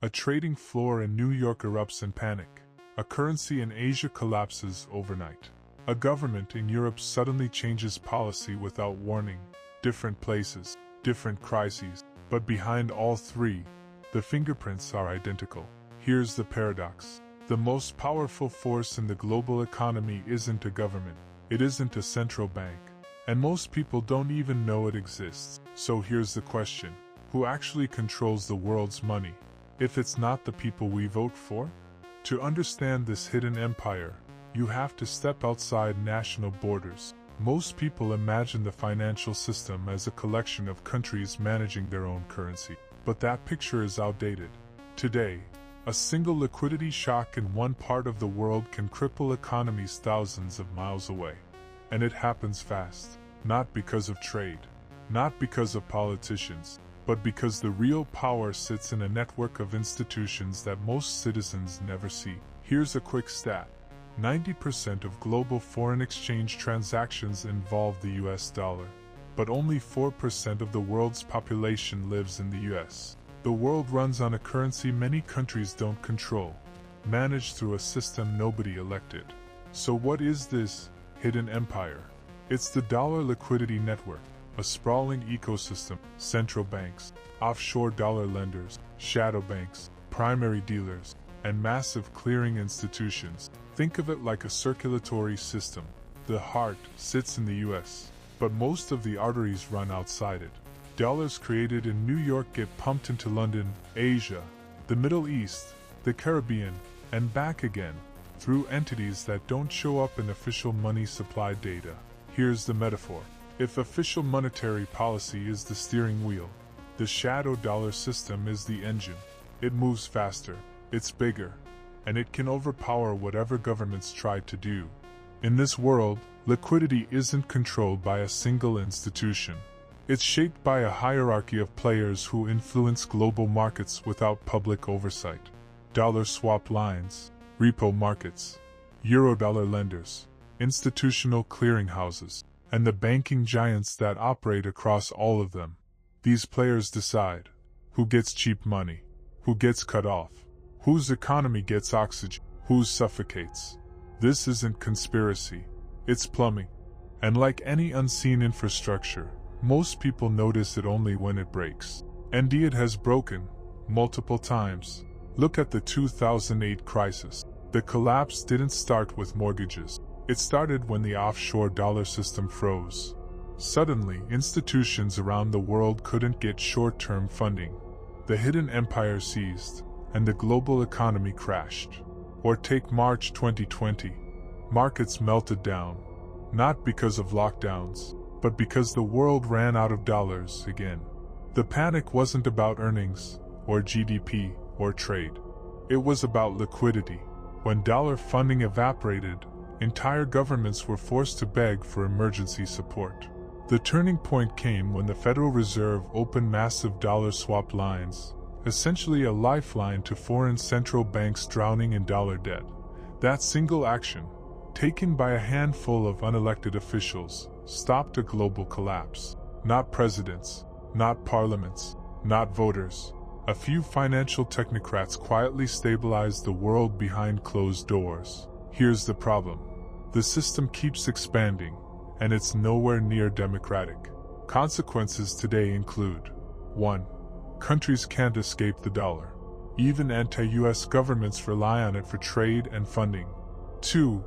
A trading floor in New York erupts in panic. A currency in Asia collapses overnight. A government in Europe suddenly changes policy without warning. Different places, different crises, but behind all three, the fingerprints are identical. Here's the paradox. The most powerful force in the global economy isn't a government. It isn't a central bank. And most people don't even know it exists. So here's the question. Who actually controls the world's money? If it's not the people we vote for? To understand this hidden empire, you have to step outside national borders. Most people imagine the financial system as a collection of countries managing their own currency. But that picture is outdated. Today, a single liquidity shock in one part of the world can cripple economies thousands of miles away. And it happens fast. Not because of trade. Not because of politicians. But because the real power sits in a network of institutions that most citizens never see. Here's a quick stat. 90% of global foreign exchange transactions involve the US dollar. But only 4% of the world's population lives in the US. The world runs on a currency many countries don't control, managed through a system nobody elected. So what is this hidden empire? It's the dollar liquidity network. A sprawling ecosystem, central banks, offshore dollar lenders, shadow banks, primary dealers, and massive clearing institutions. Think of it like a circulatory system. The heart sits in the US, but most of the arteries run outside it. Dollars created in New York get pumped into London, Asia, the Middle East, the Caribbean, and back again, through entities that don't show up in official money supply data. Here's the metaphor. If official monetary policy is the steering wheel, the shadow dollar system is the engine. It moves faster, it's bigger, and it can overpower whatever governments try to do. In this world, liquidity isn't controlled by a single institution. It's shaped by a hierarchy of players who influence global markets without public oversight. Dollar swap lines, repo markets, Eurodollar lenders, institutional clearinghouses, and the banking giants that operate across all of them. These players decide who gets cheap money, who gets cut off, whose economy gets oxygen, who suffocates. This isn't conspiracy, it's plumbing. And like any unseen infrastructure, most people notice it only when it breaks. And it has broken multiple times. Look at the 2008 crisis. The collapse didn't start with mortgages. It started when the offshore dollar system froze. Suddenly, institutions around the world couldn't get short-term funding. The hidden empire seized, and the global economy crashed. Or take March 2020. Markets melted down, not because of lockdowns, but because the world ran out of dollars again. The panic wasn't about earnings, or GDP, or trade. It was about liquidity. When dollar funding evaporated, entire governments were forced to beg for emergency support. The turning point came when the Federal Reserve opened massive dollar swap lines, essentially a lifeline to foreign central banks drowning in dollar debt. That single action, taken by a handful of unelected officials, stopped a global collapse. Not presidents, not parliaments, not voters. A few financial technocrats quietly stabilized the world behind closed doors. Here's the problem. The system keeps expanding, and it's nowhere near democratic. Consequences today include 1. Countries can't escape the dollar. Even anti-US governments rely on it for trade and funding. 2.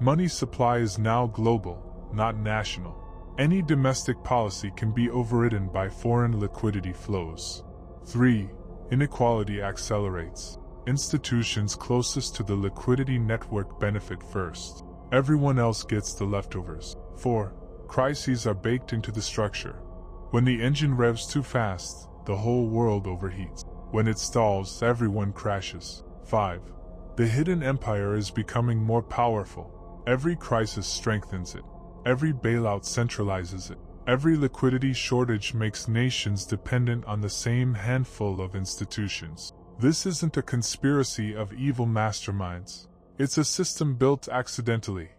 Money supply is now global, not national. Any domestic policy can be overridden by foreign liquidity flows. 3. Inequality accelerates. Institutions closest to the liquidity network benefit first. Everyone else gets the leftovers. 4. Crises are baked into the structure. When the engine revs too fast, the whole world overheats. When it stalls, everyone crashes. 5. The hidden empire is becoming more powerful. Every crisis strengthens it. Every bailout centralizes it. Every liquidity shortage makes nations dependent on the same handful of institutions. This isn't a conspiracy of evil masterminds. It's a system built accidentally,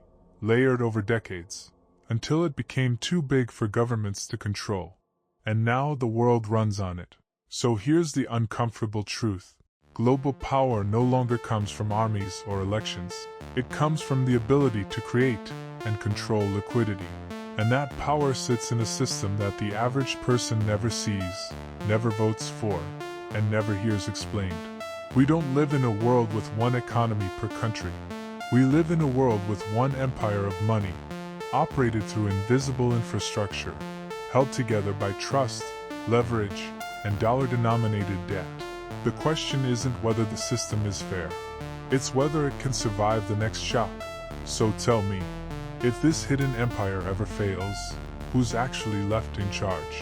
layered over decades, until it became too big for governments to control. And now the world runs on it. So here's the uncomfortable truth. Global power no longer comes from armies or elections. It comes from the ability to create and control liquidity. And that power sits in a system that the average person never sees, never votes for, and never hears explained. We don't live in a world with one economy per country. We live in a world with one empire of money, operated through invisible infrastructure, held together by trust, leverage, and dollar-denominated debt. The question isn't whether the system is fair. It's whether it can survive the next shock. So tell me, if this hidden empire ever fails, who's actually left in charge?